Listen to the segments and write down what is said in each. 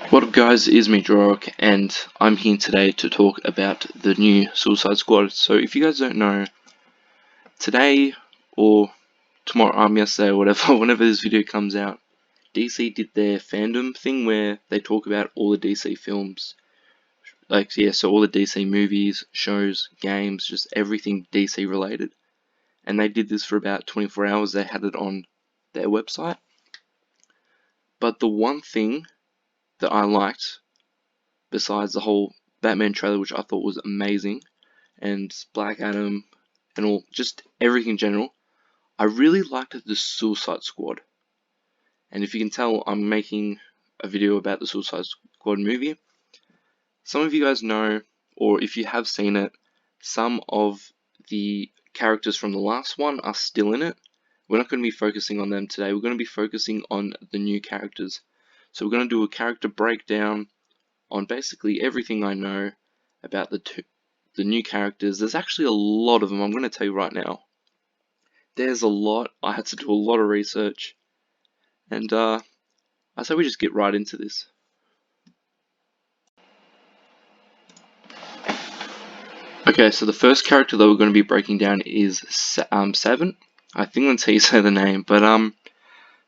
What up guys, it's me Drorok, and I'm here today to talk about the new Suicide Squad. So if you guys don't know, today or tomorrow, yesterday or whatever, whenever this video comes out, DC did their fandom thing where they talk about all the DC films. So all the DC movies, shows, games, just everything DC related. And they did this for about 24 hours, they had it on their website. But the one thing that I liked, besides the whole Batman trailer, which I thought was amazing, and Black Adam, and just everything in general, I really liked the Suicide Squad. And if you can tell, I'm making a video about the Suicide Squad movie. Some of you guys know, or if you have seen it, some of the characters from the last one are still in it. We're not going to be focusing on them today, we're going to be focusing on the new characters. So we're going to do a character breakdown on basically everything I know about the new characters. There's actually a lot of them, I'm going to tell you right now. There's a lot. I had to do a lot of research, and I say we just get right into this. Okay, so the first character that we're going to be breaking down is Seven. I think that's how you say the name, but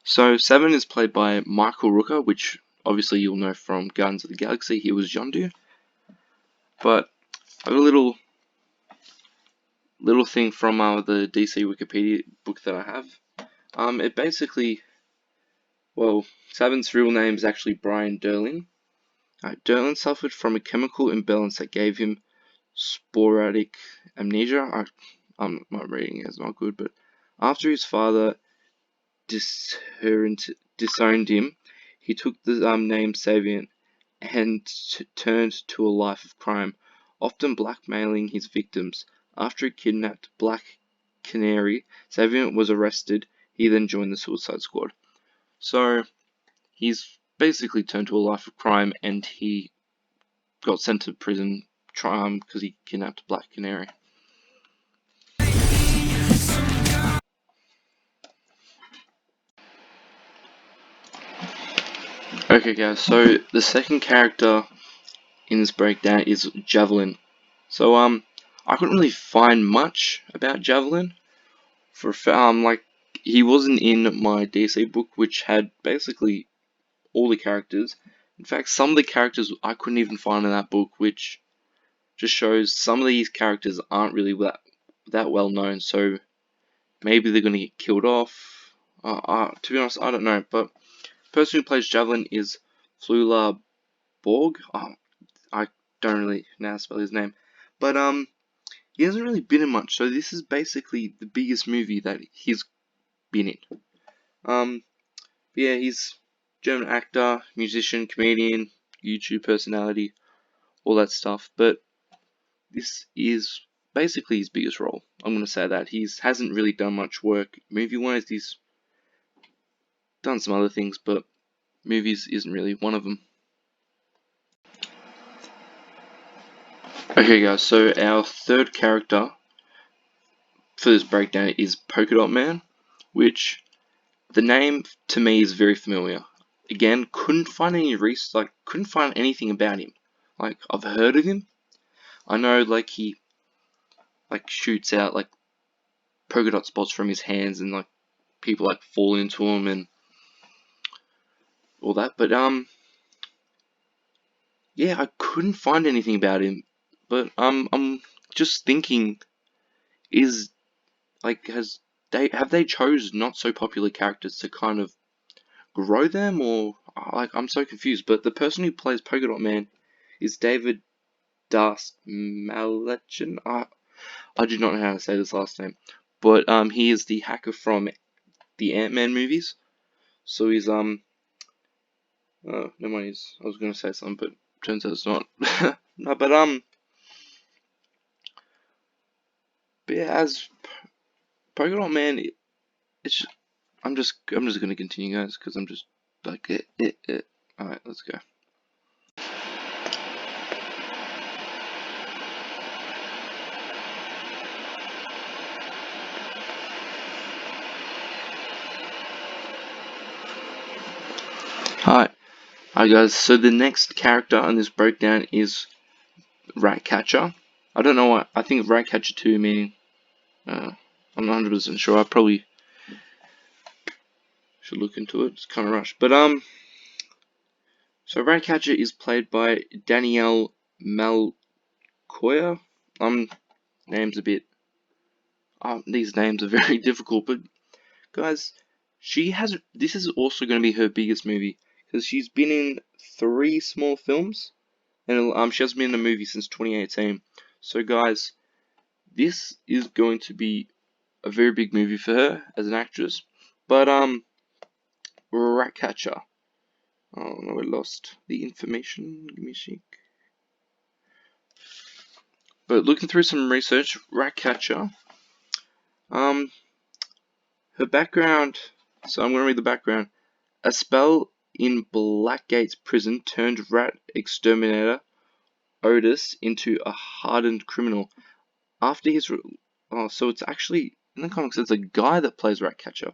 so Seven is played by Michael Rooker, which obviously you'll know from Guardians of the Galaxy. He was Yondu. But I have a little thing from the DC Wikipedia book that I have. It basically, well, Seven's real name is actually Brian Derlin. Derlin suffered from a chemical imbalance that gave him sporadic amnesia. My reading is not good, but after his father disowned him, he took the name Savian and turned to a life of crime, often blackmailing his victims. After he kidnapped Black Canary, Savian was arrested. He then joined the Suicide Squad. So he's basically turned to a life of crime, and he got sent to prison because he kidnapped Black Canary. Okay guys, so the second character in this breakdown is Javelin. So I couldn't really find much about Javelin like he wasn't in my DC book, which had basically all the characters. In fact, some of the characters I couldn't even find in that book, which just shows some of these characters aren't really that well known. So maybe they're gonna get killed off. To be honest, I don't know. But the person who plays Javelin is Flula Borg. I don't really know how to spell his name, but he hasn't really been in much. So this is basically the biggest movie that he's been in. Yeah, he's German actor, musician, comedian, YouTube personality, all that stuff. But this is basically his biggest role. I'm gonna say that he hasn't really done much work movie-wise. He's done some other things, but movies isn't really one of them. Okay, guys. So our third character for this breakdown is Polka Dot Man, which the name to me is very familiar. Again, couldn't find any research, couldn't find anything about him. Like, I've heard of him. I know, like, he shoots out like polka dot spots from his hands, and like people like fall into him and all that. But yeah, I couldn't find anything about him. But I'm just thinking, is like have they chose not so popular characters to kind of grow them, or like I'm so confused. But the person who plays Polka Dot Man is David Dastmalchian. I do not know how to say this last name, but he is the hacker from the Ant-Man movies. So he's oh, never mind. I was gonna say something, but turns out it's not. No, but yeah, as Polka Dot Man, it's just, I'm just gonna continue, guys, because I'm just like it. All right, let's go. Hi. Alright guys, so the next character on this breakdown is Ratcatcher. I don't know why, I think Ratcatcher 2 meaning, I'm not 100% sure, I probably should look into it, it's kind of rushed. But so Ratcatcher is played by Danielle Malcoya. Name's a bit, these names are very difficult, but guys, this is also going to be her biggest movie, because she's been in 3 small films, and she hasn't been in a movie since 2018. So guys, this is going to be a very big movie for her as an actress. But Ratcatcher. Oh no, I lost the information. Give me a sec. But looking through some research, Ratcatcher, her background. So I'm going to read the background. A spell in Blackgate's prison turned rat exterminator Otis into a hardened criminal. After his so it's actually in the comics it's a guy that plays Ratcatcher.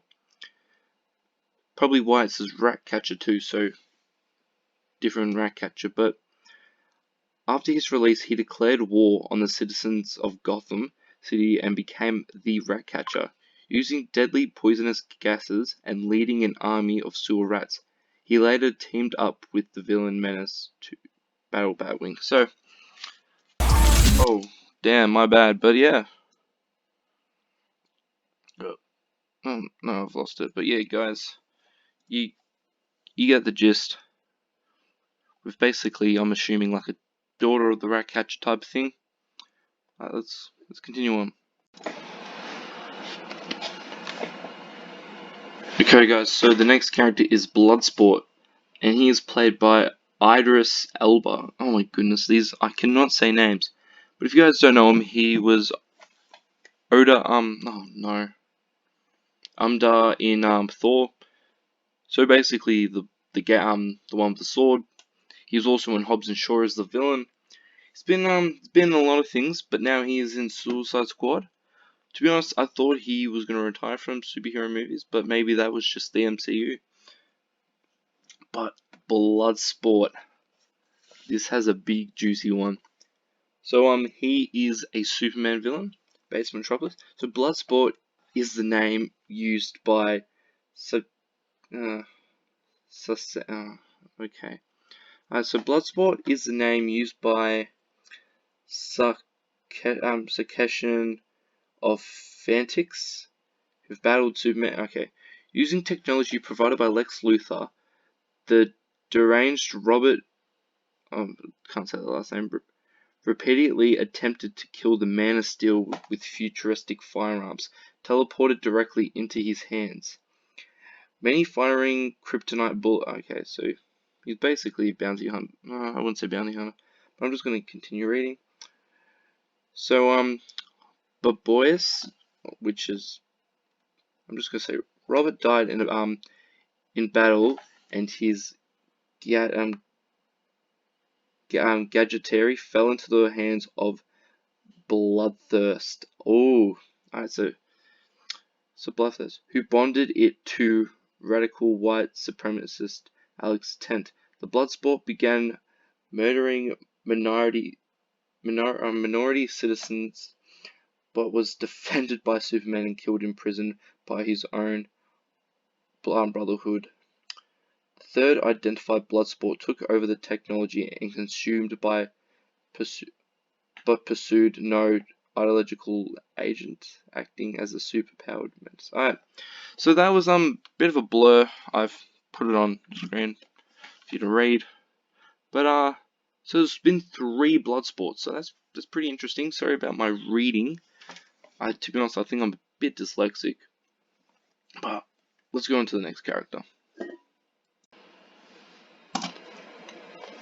Probably why it says Ratcatcher 2, so different Ratcatcher. But after his release, he declared war on the citizens of Gotham City and became the Ratcatcher, using deadly poisonous gases and leading an army of sewer rats. He later teamed up with the villain Menace to battle Batwing. So, oh, damn, my bad. But yeah. Oh, no, I've lost it. But yeah, guys, you get the gist. With basically, I'm assuming like a daughter of the Ratcatcher type of thing. Let's continue on. Okay, guys. So the next character is Bloodsport, and he is played by Idris Elba. Oh my goodness, these I cannot say names. But if you guys don't know him, he was Oda. Oh no, Umda in Thor. So basically, the one with the sword. He was also in Hobbs and Shaw as the villain. He's been in a lot of things, but now he is in Suicide Squad. To be honest, I thought he was gonna retire from superhero movies, but maybe that was just the MCU. But Bloodsport, this has a big juicy one. So he is a Superman villain based on Metropolis. So Bloodsport is the name used by okay. So Bloodsport is the name used by Sakeshin of Fantix, who've battled Superman. Okay. Using technology provided by Lex Luthor, the deranged Robert, can't say the last name, repeatedly attempted to kill the Man of Steel with futuristic firearms, teleported directly into his hands. Many firing kryptonite bullet. Okay, so he's basically a bounty hunter. No, I wouldn't say bounty hunter, but I'm just going to continue reading. So, Baboyus, which is, I'm just going to say, Robert died in battle, and his gadgetary fell into the hands of Bloodthirst. Oh, alright, so Bloodthirst, who bonded it to radical white supremacist Alex Tent. The Bloodsport began murdering minority citizens, but was defended by Superman and killed in prison by his own Brotherhood. The third identified Bloodsport took over the technology and consumed but pursued no ideological agent, acting as a superpowered menace. Alright, so that was bit of a blur. I've put it on screen for you to read. But so there's been 3 Bloodsports, so that's pretty interesting. Sorry about my reading. To be honest, I think I'm a bit dyslexic. But let's go on to the next character.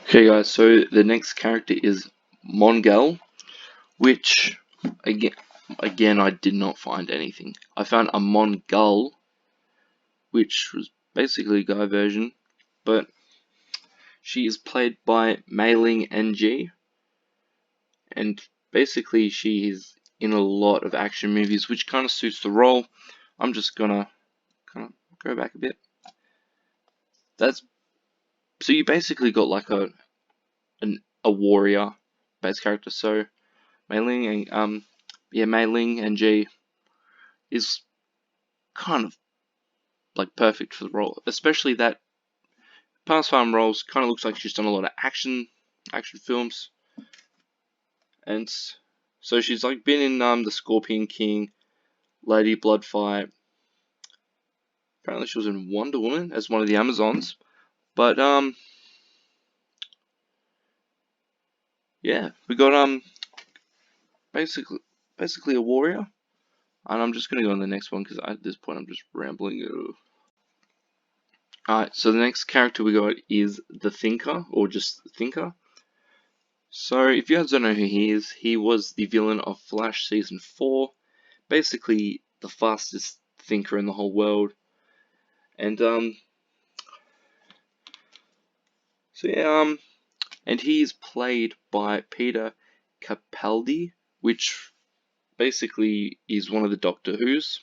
Okay guys, so the next character is Mongel, which again I did not find anything. I found a Mongul, which was basically a guy version, but she is played by Mei Ling NG, and basically she is in a lot of action movies, which kind of suits the role. I'm just gonna kind of go back a bit. That's so you basically got like a warrior based character. So Mei Ling and Mei Ling and G is kind of like perfect for the role, especially that past farm roles kind of looks like she's done a lot of action films, and so she's like been in the Scorpion King, Lady Bloodfight. Apparently she was in Wonder Woman as one of the Amazons, but yeah, we got basically a warrior, and I'm just gonna go on the next one because at this point I'm just rambling. Alright, so the next character we got is the Thinker, or just Thinker. So if you guys don't know who he is, he was the villain of Flash Season 4, basically the fastest thinker in the whole world. And and he's played by Peter Capaldi, which basically is one of the Doctor Who's,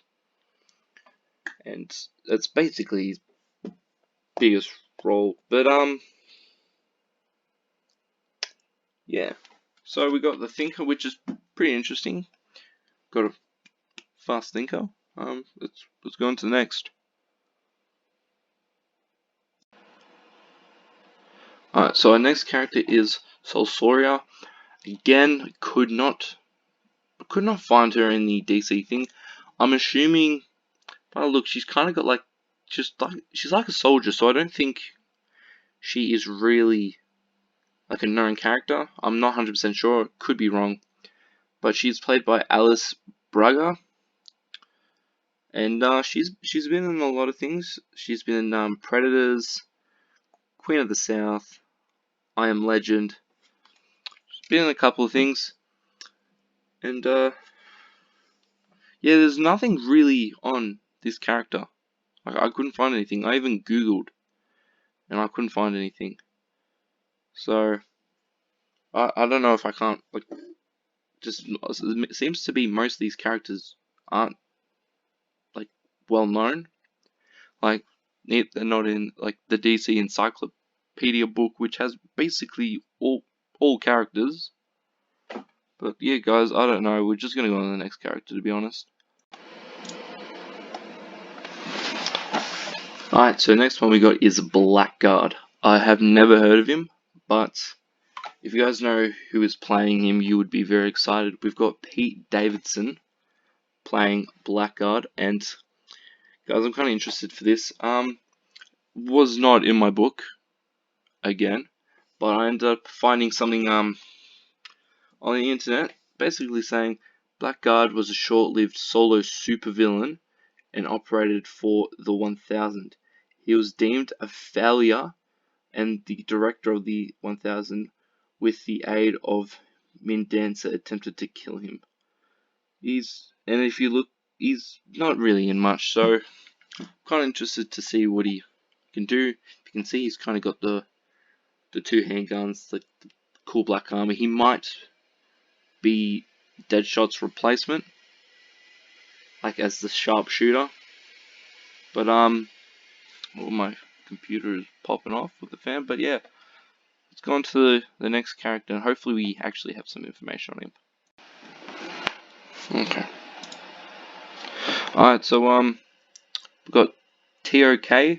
and that's basically his biggest role. But yeah. So we got the Thinker, which is pretty interesting. Got a fast thinker. Let's go on to the next. Alright, so our next character is Solsoria. Again, could not find her in the DC thing. I'm assuming, but look, she's kind of got like, she's like a soldier, so I don't think she is really like a known character. I'm not 100% sure, could be wrong, but she's played by Alice Braga, and she's been in a lot of things. She's been in Predators, Queen of the South, I Am Legend. She's been in a couple of things, and yeah, there's nothing really on this character. I couldn't find anything. I even Googled, and I couldn't find anything. So I don't know if I can't like just it seems to be most of these characters aren't like well known. Like they're not in like the DC Encyclopedia book, which has basically all characters. But yeah, guys, I don't know. We're just gonna go on to the next character, to be honest. Alright, so next one we got is Blackguard. I have never heard of him, but if you guys know who is playing him, you would be very excited. We've got Pete Davidson playing Blackguard, and guys, I'm kind of interested for this. Was not in my book again, but I ended up finding something on the internet, basically saying Blackguard was a short-lived solo supervillain and operated for the 1000. He was deemed a failure, and the director of the 1000, with the aid of Mindansa, attempted to kill him. And if you look, he's not really in much, so I'm kind of interested to see what he can do. If you can see, he's kind of got the two handguns, like the cool black armor. He might be Deadshot's replacement, like as the sharpshooter. But my computer is popping off with the fan. But yeah, let's go on to the next character, and hopefully we actually have some information on him. Okay. Alright, so we've got TOK.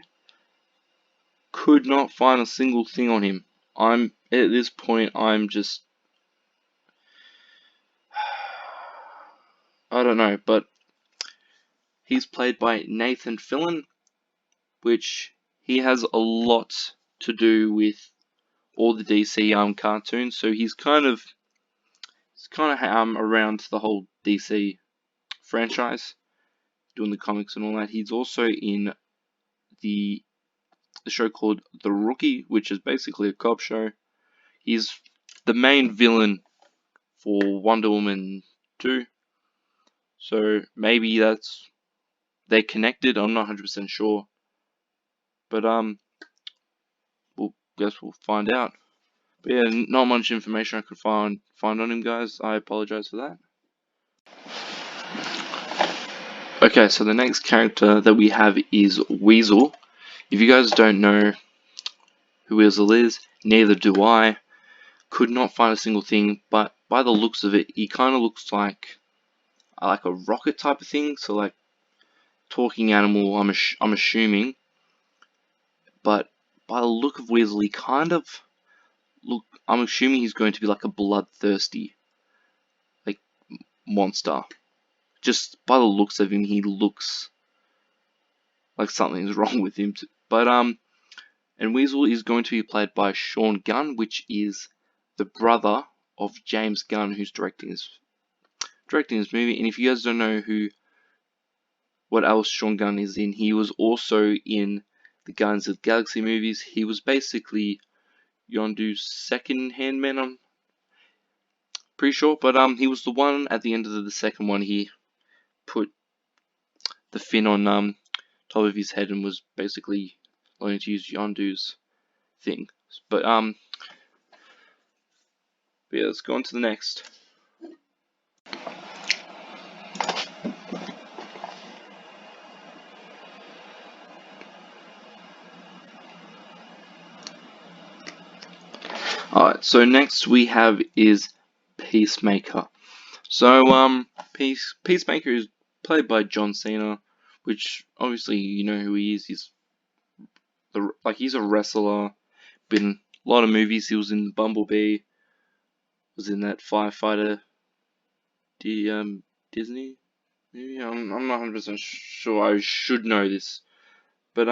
Could not find a single thing on him. At this point, I'm just, I don't know, but he's played by Nathan Fillion, which he has a lot to do with all the DC cartoons, so he's kind of around the whole DC franchise, doing the comics and all that. He's also in the show called The Rookie, which is basically a cop show. He's the main villain for Wonder Woman 2, so maybe they're connected. I'm not 100% sure, but we'll find out. But yeah, not much information I could find on him, guys. I apologize for that. Okay, so the next character that we have is Weasel. If you guys don't know who Weasel is. Neither do I. Could not find a single thing, but by the looks of it, he kind of looks like a rocket type of thing. So like talking animal, I'm assuming. But by the look of Weasel, he kind of I'm assuming he's going to be like a bloodthirsty like monster. Just by the looks of him, he looks like something's wrong with him. But and Weasel is going to be played by Sean Gunn, which is the brother of James Gunn, who's directing this movie. And if you guys don't know what else Sean Gunn is in, he was also in the Guardians of the Galaxy movies. He was basically Yondu's second hand man, I'm pretty sure. But he was the one at the end of the second one. He put the fin on top of his head and was basically learning to use Yondu's thing. But yeah, let's go on to the next. Alright, so next we have is Peacemaker. So Peacemaker is played by John Cena, which obviously you know who he is. He's a wrestler. Been a lot of movies. He was in Bumblebee. Was in that firefighter. Disney movie. I'm not 100% sure. I should know this, but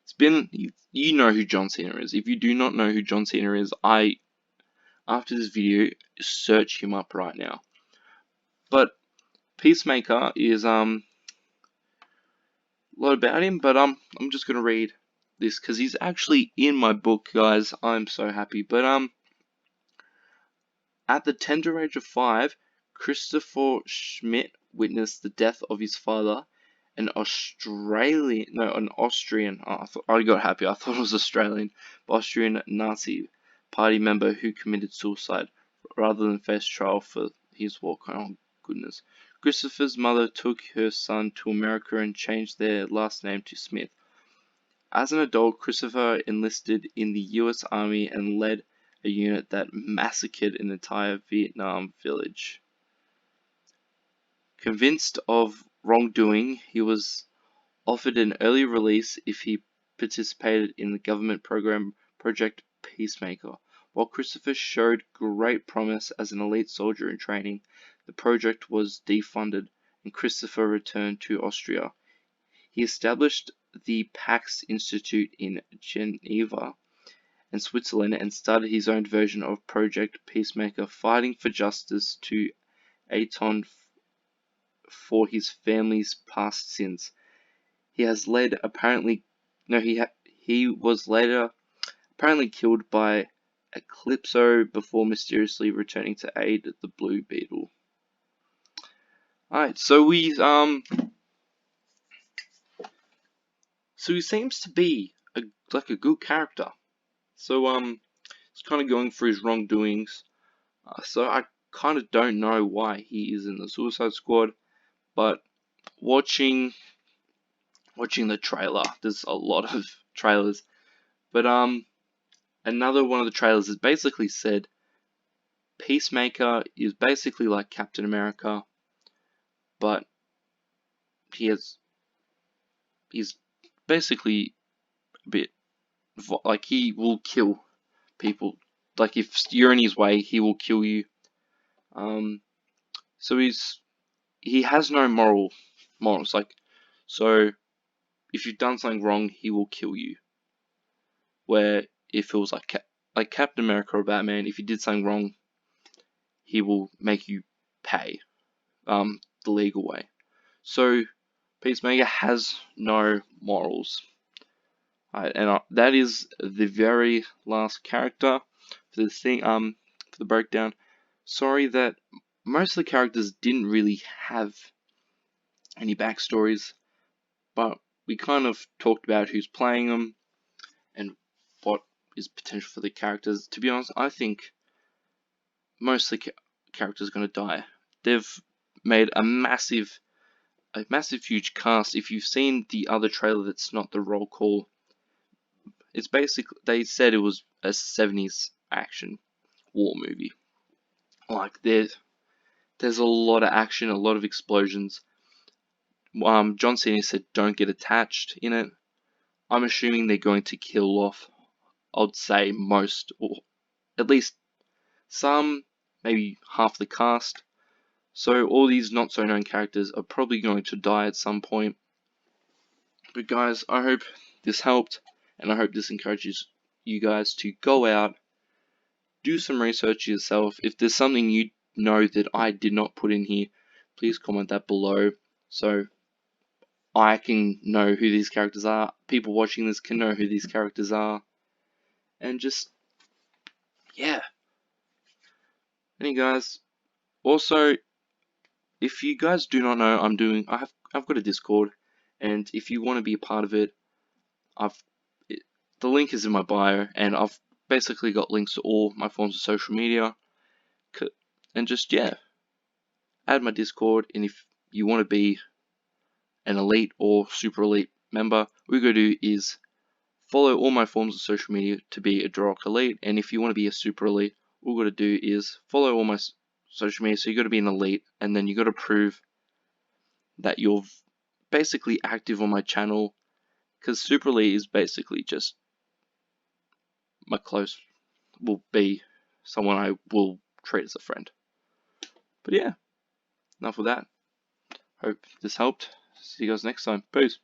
it's been. You know who John Cena is. If you do not know who John Cena is, after this video, search him up right now. But Peacemaker is a lot about him, but I'm just gonna read this because he's actually in my book, guys. I'm so happy. But at the tender age of 5, Christopher Schmidt witnessed the death of his father, an Austrian. Oh, I got happy. I thought it was Australian. Austrian Nazi Party member who committed suicide rather than face trial for his war crime. Oh, goodness. Christopher's mother took her son to America and changed their last name to Smith. As an adult, Christopher enlisted in the U.S. Army and led a unit that massacred an entire Vietnam village. Convinced of wrongdoing, he was offered an early release if he participated in the government program Project Peacemaker. While Christopher showed great promise as an elite soldier in training, the project was defunded and Christopher returned to Austria. He established the Pax Institute in Geneva and Switzerland and started his own version of Project Peacemaker, fighting for justice to atone for his family's past sins. He was later apparently killed by Eclipso before mysteriously returning to aid the Blue Beetle. Alright, so he seems to be a good character. So he's kind of going through his wrongdoings. So I kind of don't know why he is in the Suicide Squad, but watching the trailer, there's a lot of trailers, but another one of the trailers has basically said Peacemaker is basically like Captain America, but he's basically a bit like he will kill people. Like if you're in his way, he will kill you. So he has no morals. Like, so if you've done something wrong, he will kill you. Where if it was like Captain America or Batman, if you did something wrong, he will make you pay the legal way. So Peacemaker has no morals. Right, and that is the very last character for this thing. For the breakdown. Sorry that most of the characters didn't really have any backstories, but we kind of talked about who's playing them and what is potential for the characters. To be honest, I think most of the characters are going to die. They've made a massive huge cast. If you've seen the other trailer that's not the roll call, it's basically, they said it was a 70s action war movie. Like there's a lot of action, a lot of explosions. John Cena said don't get attached in it. I'm assuming they're going to kill off, I'd say most, or at least some, maybe half the cast. So all these not so known characters are probably going to die at some point. But guys, I hope this helped, and I hope this encourages you guys to go out, do some research yourself. If there's something you know that I did not put in here, please comment that below so I can know who these characters are. People watching this can know who these characters are. And just, yeah. Anyway guys, also, if you guys do not know, I've got a Discord, and if you want to be a part of it, the link is in my bio, and I've basically got links to all my forms of social media. And just, yeah, add my Discord, and if you want to be an elite or super elite member, all you gotta do is follow all my forms of social media to be a Dorok elite, and if you want to be a super elite, all you gotta do is follow all my social media. So you gotta be an elite, and then you gotta prove that you're basically active on my channel, because super elite is basically just my close, will be someone I will treat as a friend. But yeah, enough of that. Hope this helped. See you guys next time. Peace.